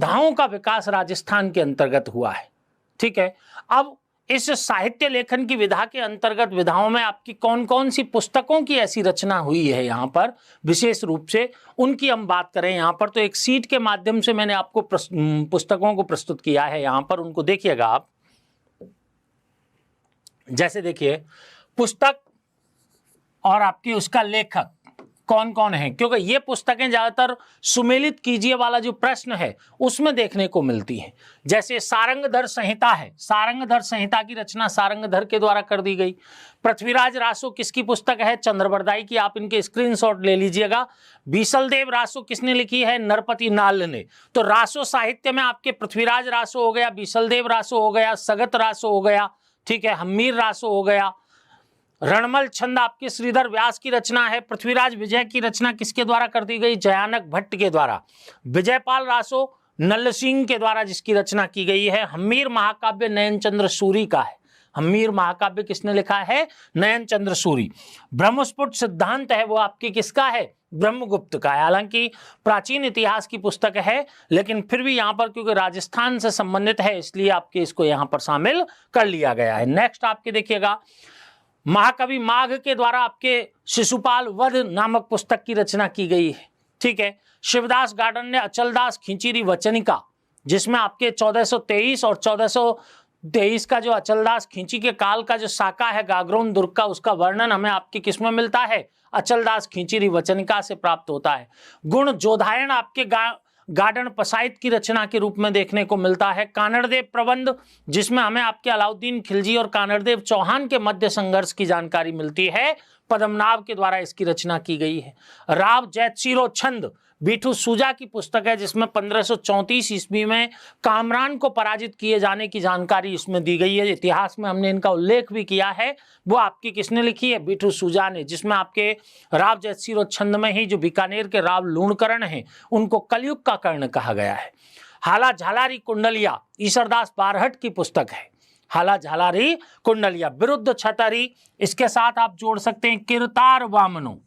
विधाओं का विकास राजस्थान के अंतर्गत हुआ है। ठीक है, अब इस साहित्य लेखन की विधा के अंतर्गत विधाओं में आपकी कौन कौन सी पुस्तकों की ऐसी रचना हुई है, यहाँ पर विशेष रूप से उनकी हम बात करें। यहाँ पर तो एक सीट के माध्यम से मैंने आपको पुस्तकों को प्रस्तुत किया है, यहाँ पर उनको देखिएगा आप। जैसे देखिए पुस्तक और आपकी उसका लेखक कौन कौन है, क्योंकि ये पुस्तकें ज्यादातर सुमेलित कीजिए वाला जो प्रश्न है उसमें देखने को मिलती हैं। जैसे सारंगधर संहिता है, सारंगधर संहिता की रचना सारंगधर के द्वारा कर दी गई। पृथ्वीराज रासो किसकी पुस्तक है, चंद्रबरदाई की, आप इनके स्क्रीनशॉट ले लीजिएगा। बीसलदेव रासो किसने लिखी है, नरपति नाल ने। तो रासो साहित्य में आपके पृथ्वीराज रासो हो गया, बीसलदेव रासो हो गया, सगत रासो हो गया, ठीक है, हम्मीर रासो हो गया। रणमल छंद आपके श्रीधर व्यास की रचना है। पृथ्वीराज विजय की रचना किसके द्वारा कर दी गई, जयानक भट्ट के द्वारा। विजयपाल रासो नल्ल सिंह के द्वारा जिसकी रचना की गई है। हम्मीर महाकाव्य नयन चंद्र सूरी का है। हम्मीर महाकाव्य किसने लिखा है, नयन चंद्र सूरी। ब्रह्मस्फुट सिद्धांत है वो आपकी किसका है, ब्रह्मगुप्त का है। हालांकि प्राचीन इतिहास की पुस्तक है, लेकिन फिर भी यहाँ पर क्योंकि राजस्थान से संबंधित है इसलिए आपके इसको यहाँ पर शामिल कर लिया गया है। नेक्स्ट आपके देखिएगा, महाकवि माघ के द्वारा आपके शिशुपाल वध नामक पुस्तक की रचना की गई है। ठीक है, शिवदास गार्डन ने अचलदास खिंचीरी वचनिका, जिसमें आपके 1423 और 1423 का जो अचलदास खिंची के काल का जो साका है गागरोन दुर्ग का, उसका वर्णन हमें आपके किसमें मिलता है, अचलदास खिंचीरी वचनिका से प्राप्त होता है। गुण जोधायन आपके गार्डन पसायत की रचना के रूप में देखने को मिलता है। कानड़देव प्रबंध, जिसमें हमें आपके अलाउद्दीन खिलजी और कानड़देव चौहान के मध्य संघर्ष की जानकारी मिलती है, पद्मनाभ के द्वारा इसकी रचना की गई है। राव जैतसीरो छंद बीठू सूजा की पुस्तक है, जिसमें 1534 ईस्वी में कामरान को पराजित किए जाने की जानकारी इसमें दी गई है। इतिहास में हमने इनका उल्लेख भी किया है, वो आपकी किसने लिखी है, बीठू सूजा ने, जिसमें आपके राव जैतसीरो छंद में ही जो बीकानेर के राव लूणकरण हैं उनको कलयुग का कर्ण कहा गया है। हाला झालारी कुंडलिया ईश्वरदास बारहट की पुस्तक है। हाला झालारी कुंडलिया। विरुद्ध छतरी, इसके साथ आप जोड़ सकते हैं किरतार वामनो,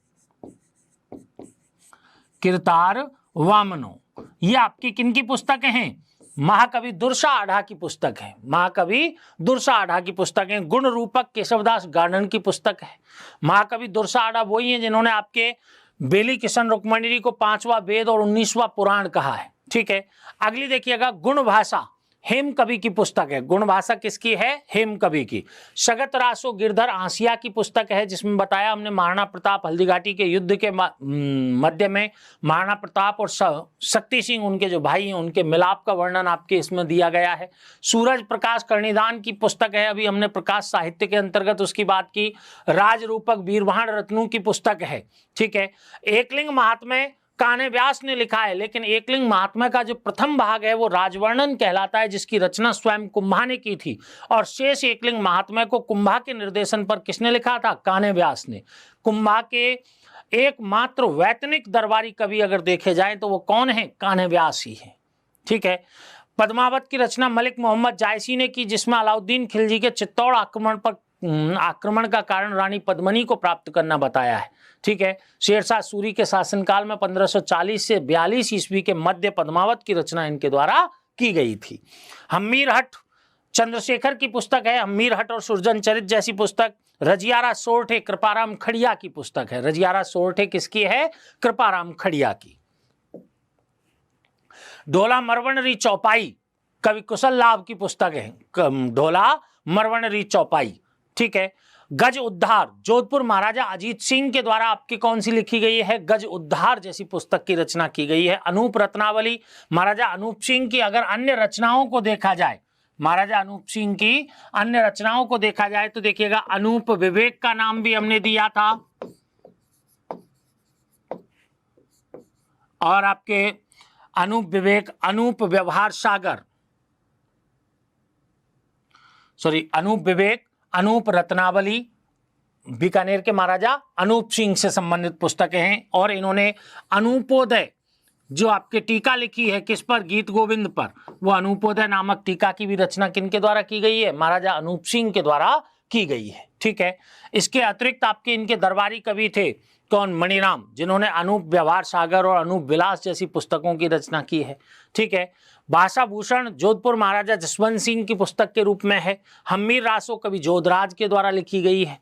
किरतार वामनो, ये आपकी किनकी पुस्तकें हैं, महाकवि दुर्सा आढ़ा की पुस्तक है। महाकवि दुर्सा आढ़ा की पुस्तक है। गुण रूपक केशवदास गार्डन की पुस्तक है। महाकवि दुर्सा आढ़ा वही है जिन्होंने आपके बेली किशन रुक्मणी को 5वां वेद और 19वां पुराण कहा है। ठीक है, अगली देखिएगा, गुण भाषा हेम कवि की पुस्तक है। गुण भाषा किसकी है, हेम कवि की। सगत रासो गिरधर आसिया की पुस्तक है, जिसमें बताया हमने महाराणा प्रताप हल्दीघाटी के युद्ध के मध्य में महाराणा प्रताप और शक्ति सिंह उनके जो भाई हैं उनके मिलाप का वर्णन आपके इसमें दिया गया है। सूरज प्रकाश कर्णिदान की पुस्तक है, अभी हमने प्रकाश साहित्य के अंतर्गत उसकी बात की। राजरूपक वीरवाहन रत्नों की पुस्तक है। ठीक है, एकलिंग महात्म्य कान्हे व्यास ने लिखा है, लेकिन एकलिंग महात्म्य का जो प्रथम भाग है वो राजवर्णन कहलाता है, जिसकी रचना स्वयं कुंभा ने की थी। और शेष एकलिंग महात्म्य को कुंभा के निर्देशन पर किसने लिखा था, कान्हे व्यास ने। कुंभा के एकमात्र वैतनिक दरबारी कवि अगर देखे जाएं तो वो कौन है, कान्हे व्यास ही है। ठीक है, पद्मावत की रचना मलिक मोहम्मद जायसी ने की, जिसमें अलाउद्दीन खिलजी के चित्तौड़ आक्रमण का कारण रानी पद्मनी को प्राप्त करना बताया है। ठीक है, शेरशाह सूरी के शासनकाल में 1540 से 42 ईस्वी के मध्य पद्मावत की रचना इनके द्वारा की गई थी। हम्मीर हट चंद्रशेखर की पुस्तक है। हम्मीर हट और सुरजन चरित जैसी पुस्तक। रजियारा सोरठे कृपाराम खड़िया की पुस्तक है। रजियारा सोरठे किसकी है, कृपाराम खड़िया की। ढोला मरवणरी चौपाई कवि कुशल लाभ की पुस्तक है। ढोला मरवणरी चौपाई। ठीक है, गज उद्धार जोधपुर महाराजा अजीत सिंह के द्वारा आपकी कौन सी लिखी गई है, गज उद्धार जैसी पुस्तक की रचना की गई है। अनूप रत्नावली महाराजा अनूप सिंह की अगर अन्य रचनाओं को देखा जाए, महाराजा अनूप सिंह की अन्य रचनाओं को देखा जाए तो देखिएगा, अनूप विवेक का नाम भी हमने दिया था, और आपके अनूप विवेक, अनूप व्यवहार सागर, अनूप विवेक, अनूप रत्नावली बीकानेर के महाराजा अनूप सिंह से संबंधित पुस्तकें हैं। और इन्होंने अनूपोदय जो आपके टीका लिखी है किस पर, गीत गोविंद पर, वो अनूपोदय नामक टीका की भी रचना किनके द्वारा की गई है, महाराजा अनूप सिंह के द्वारा की गई है। ठीक है, इसके अतिरिक्त आपके इनके दरबारी कवि थे कौन, मणिराम, जिन्होंने अनूप व्यवहार सागर और अनूप विलास जैसी पुस्तकों की रचना की है। ठीक है, भाषा भूषण जोधपुर महाराजा जसवंत सिंह की पुस्तक के रूप में है। हम्मीर रासो कवि जोधराज के द्वारा लिखी गई है।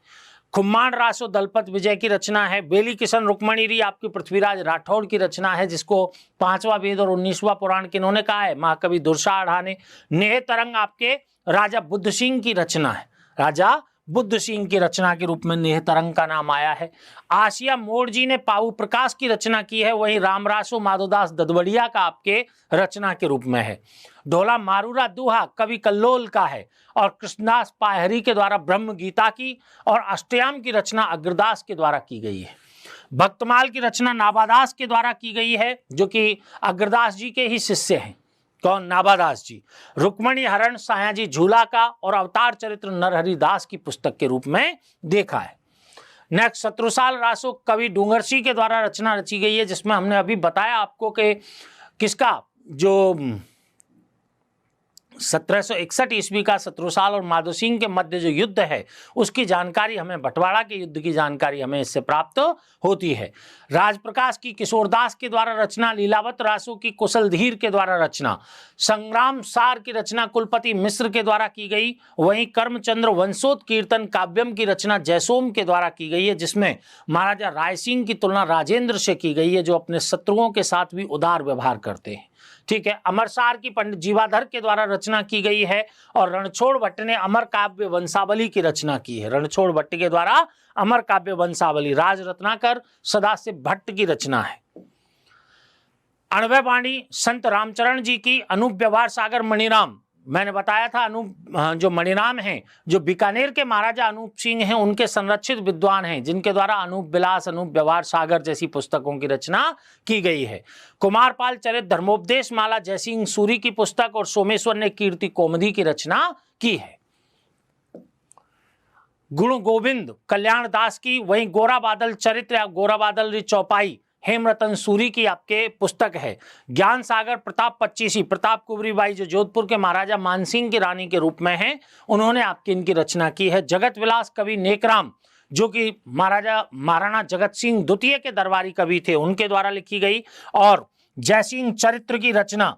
खुम्माण रासो दलपत विजय की रचना है। बेली किशन रुक्मणीरी आपकी पृथ्वीराज राठौड़ की रचना है, जिसको 5वां वेद और 19वां पुराण किन्होंने कहा है, महाकवि दुर्सा आढ़ा ने। नेह तरंग आपके राजा बुद्ध सिंह की रचना है, राजा बुद्ध सिंह की रचना के रूप में नेह तरंग का नाम आया है। आसिया मोड़ जी ने पाऊ प्रकाश की रचना की है, वहीं रामरासो माधोदास ददवड़िया का आपके रचना के रूप में है। ढोला मारूरा दुहा कवि कल्लोल का है और कृष्णदास पाहरी के द्वारा ब्रह्म गीता की और अष्टयाम की रचना अग्रदास के द्वारा की गई है। भक्तमाल की रचना नाभादास के द्वारा की गई है, जो कि अग्रदास जी के ही शिष्य हैं। कौन? नाभादास जी। रुक्मणी हरण सायाजी झूला का और अवतार चरित्र नरहरि दास की पुस्तक के रूप में देखा है। नेक्स्ट, शत्रुसाल रासो कवि डूंगरसी के द्वारा रचना रची गई है, जिसमें हमने अभी बताया आपको कि किसका, जो 1761 ईस्वी का शत्रुसाल और माधो सिंह के मध्य जो युद्ध है उसकी जानकारी हमें, बंटवारा के युद्ध की जानकारी हमें इससे प्राप्त होती है। राजप्रकाश की किशोरदास के द्वारा रचना, लीलावत रासो की कुशलधीर के द्वारा रचना, संग्राम सार की रचना कुलपति मिश्र के द्वारा की गई। वहीं कर्मचंद्र वंशोत कीर्तन काव्यम की रचना जयसोम के द्वारा की गई है, जिसमें महाराजा राय सिंह की तुलना राजेंद्र से की गई है, जो अपने शत्रुओं के साथ भी उदार व्यवहार करते हैं। ठीक है। अमरसार की पंडित जीवाधर के द्वारा रचना की गई है और रणछोड़ भट्ट ने अमर काव्य वंशावली की रचना की है। रणछोड़ भट्ट के द्वारा अमर काव्य वंशावली, राज रत्नाकर सदाशिव भट्ट की रचना है। अणवय वाणी संत रामचरण जी की, अनूप व्यवहार सागर मणिराम, मैंने बताया था अनूप जो मणिराम हैं, जो बीकानेर के महाराजा अनूप सिंह हैं, उनके संरक्षित विद्वान हैं, जिनके द्वारा अनूप विलास, अनूप व्यवहार सागर जैसी पुस्तकों की रचना की गई है। कुमारपाल चरित धर्मोपदेश माला जयसिंह सूरी की पुस्तक और सोमेश्वर ने कीर्ति कौमुदी की रचना की है। गुण गोविंद कल्याण दास की, वहीं गोरा बादल चरित्र या गोरा बादल चौपाई हेमरतन सूरी की आपके पुस्तक है। ज्ञान सागर प्रताप पच्चीसी, प्रताप कुंवरी बाई जो जोधपुर के महाराजा मानसिंह की रानी के रूप में हैं, उन्होंने आपकी इनकी रचना की है। जगत विलास कवि नेकराम, जो कि महाराणा जगत सिंह द्वितीय के दरबारी कवि थे, उनके द्वारा लिखी गई। और जयसिंह चरित्र की रचना,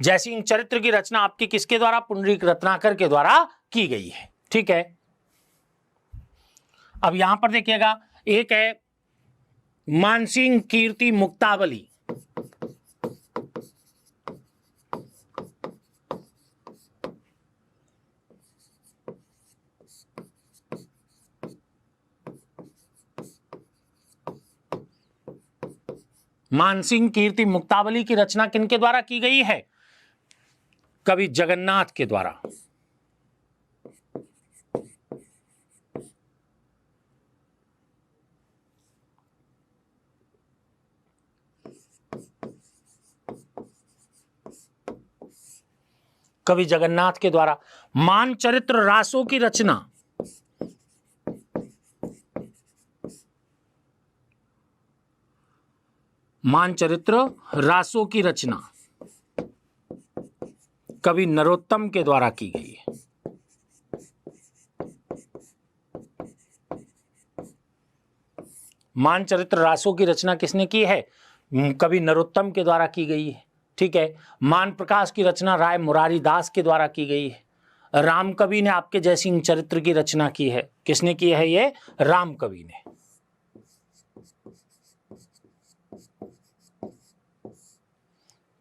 जयसिंह चरित्र की रचना आपकी किसके द्वारा? पुंडरीक रत्नाकर के द्वारा की गई है। ठीक है। अब यहां पर देखिएगा, एक है मानसिंह कीर्ति मुक्तावली, मानसिंह कीर्ति मुक्तावली की रचना किनके द्वारा की गई है? कवि जगन्नाथ के द्वारा। कवि जगन्नाथ के द्वारा। मानचरित्र रासों की रचना, मानचरित्र रासों की रचना कवि नरोत्तम के द्वारा की गई है। मानचरित्र रासों की रचना किसने की है? कवि नरोत्तम के द्वारा की गई है। ठीक है। मान प्रकाश की रचना राय मुरारी दास के द्वारा की गई है। राम कवि ने आपके जयसिंह चरित्र की रचना की है। किसने की है? ये राम कवि ने।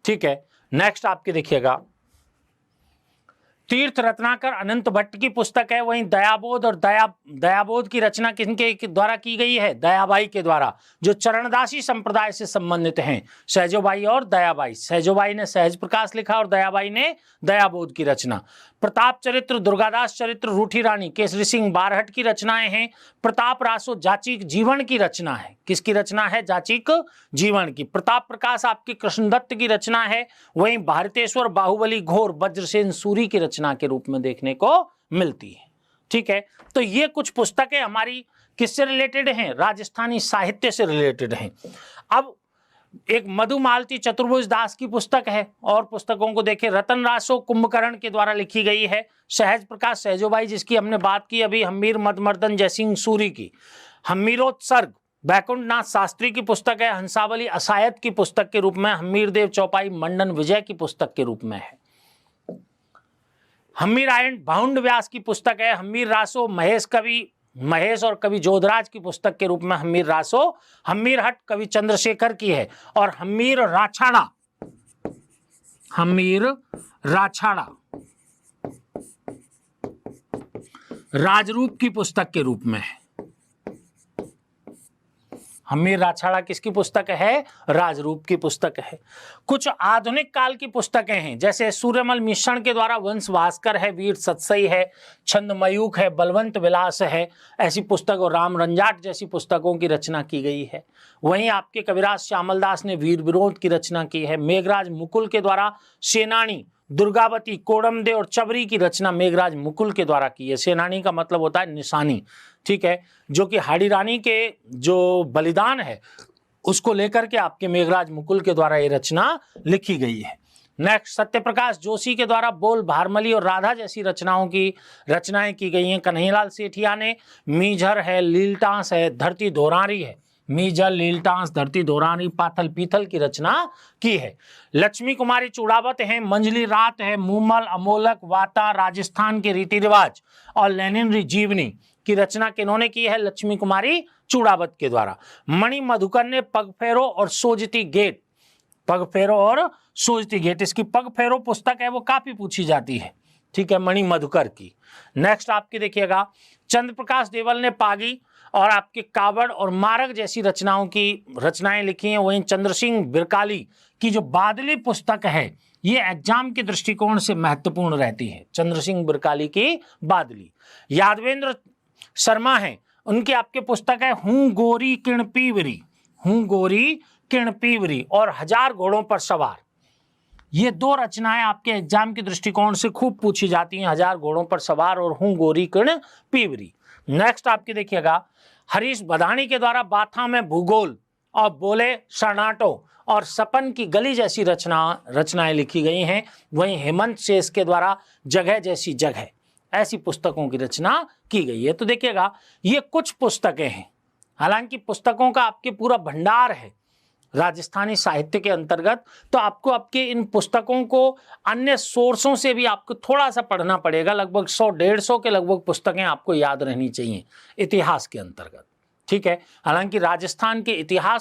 ठीक है। नेक्स्ट आपके देखिएगा, तीर्थ रत्नाकर अनंत भट्ट की पुस्तक है। वहीं दयाबोध और दयाबोध की रचना किनके द्वारा की गई है? दयाबाई के द्वारा, जो चरणदासी संप्रदाय से संबंधित हैं। सहजोबाई और दयाबाई, सहजोबाई ने सहज प्रकाश लिखा और दयाबाई ने दयाबोध की रचना। प्रताप चरित्र, दुर्गादास चरित्र, रूठी रानी केसरी सिंह बारहट की रचनाएं हैं। प्रताप रासो जाचिक जीवन की रचना है। किसकी रचना है? जाचिक जीवन की। प्रताप प्रकाश आपकी कृष्णदत्त की रचना है। वहीं भारतेश्वर बाहुबली घोर वज्रसेन सूरी की रचना के रूप में देखने को मिलती है। ठीक है। तो ये कुछ पुस्तकें हमारी किससे रिलेटेड हैं? राजस्थानी साहित्य से रिलेटेड हैं। अब एक मधुमालती चतुर्भुज दास की पुस्तक है और पुस्तकों को देखें। रतन रासो कुंभकर्ण के द्वारा लिखी गई है। सहज प्रकाश सहजोबाई जिसकी हमने बात की अभी, हम्मीर मदमर्दन जयसिंह सूरी की। हम्मीरोत्सर्ग बैकुंठ नाथ शास्त्री की पुस्तक है, हंसावली असायत की पुस्तक के रूप में, हमीरदेव चौपाई मंडन विजय की पुस्तक के रूप में है। हम्मीरायण भाउंड व्यास की पुस्तक है, हम्मीर रासो महेश और कवि जोधराज की पुस्तक के रूप में हम्मीर रासो, हम्मीर हट कवि चंद्रशेखर की है, और हम्मीर राछाड़ा राजरूप की पुस्तक के रूप में है। हम्मीर राछाड़ा किसकी पुस्तक है? राजरूप की पुस्तक है। कुछ आधुनिक काल की पुस्तकें हैं, जैसे सूर्यमल मिश्रण के द्वारा वंश भास्कर है, वीर सतसई है, छंदमयूख है, बलवंत विलास है, ऐसी पुस्तक, और राम रंजाट जैसी पुस्तकों की रचना की गई है। वहीं आपके कविराज श्यामलदास ने वीर विरोध की रचना की है। मेघराज मुकुल के द्वारा सेनानी, दुर्गावती, कोडमदे और चबरी की रचना मेघराज मुकुल के द्वारा की है। सेनानी का मतलब होता है निशानी, ठीक है, जो कि हाड़ी रानी के जो बलिदान है उसको लेकर के आपके मेघराज मुकुल के द्वारा ये रचना लिखी गई है। नेक्स्ट, सत्यप्रकाश जोशी के द्वारा बोल, भारमली और राधा जैसी रचनाएं की गई हैं। कन्हैयालाल सेठिया ने मीझर है, लीलटांस है, धरती धोरारी है, मीझर, लीलटांस, धरती धोरानी, पाथल पीथल की रचना की है। लक्ष्मी कुमारी चूड़ावत है, मंजली रात है, मूमल, अमोलक, वाता, राजस्थान के रीति रिवाज और लेनिन जीवनी की रचना किन्होंने की है? लक्ष्मी कुमारी चूड़ावत के द्वारा। मणि मधुकर ने पगफेरो और सोजती गेट, पगफेरो और सोजती गेट, इसकी पगफेरो पुस्तक है वो काफी पूछी जाती है, ठीक है, मणि मधुकर की। नेक्स्ट आपके देखिएगा, चंद्र प्रकाश देवल ने पागी और आपके कावड़ और मारग जैसी रचनाएं लिखी हैं। वहीं चंद्र सिंह बिरकाली की जो बादली पुस्तक है ये एग्जाम के दृष्टिकोण से महत्वपूर्ण रहती है। चंद्र सिंह बिरकाली की बादली। यादवेंद्र शर्मा है, उनकी आपके पुस्तक है हूं गोरी किण पीवरी और हजार घोड़ों पर सवार। ये दो रचनाएं आपके एग्जाम के दृष्टिकोण से खूब पूछी जाती हैं, हजार घोड़ों पर सवार और हूं गोरी किण पीवरी। नेक्स्ट आपके देखिएगा, हरीश बदानी के द्वारा बाथा में भूगोल और बोले शरणाटो और सपन की गली जैसी रचनाएं लिखी गई हैं। वहीं हेमंत शेष के द्वारा जगह जैसी जगह, ऐसी पुस्तकों की रचना की गई है। तो देखिएगा ये कुछ पुस्तकें हैं, हालांकि पुस्तकों का आपके पूरा भंडार है राजस्थानी साहित्य के अंतर्गत, तो आपको आपके इन पुस्तकों को अन्य सोर्सों से भी आपको थोड़ा सा पढ़ना पड़ेगा। लगभग 100-150 के लगभग पुस्तकें आपको याद रहनी चाहिए इतिहास के अंतर्गत, ठीक है। हालांकि राजस्थान के इतिहास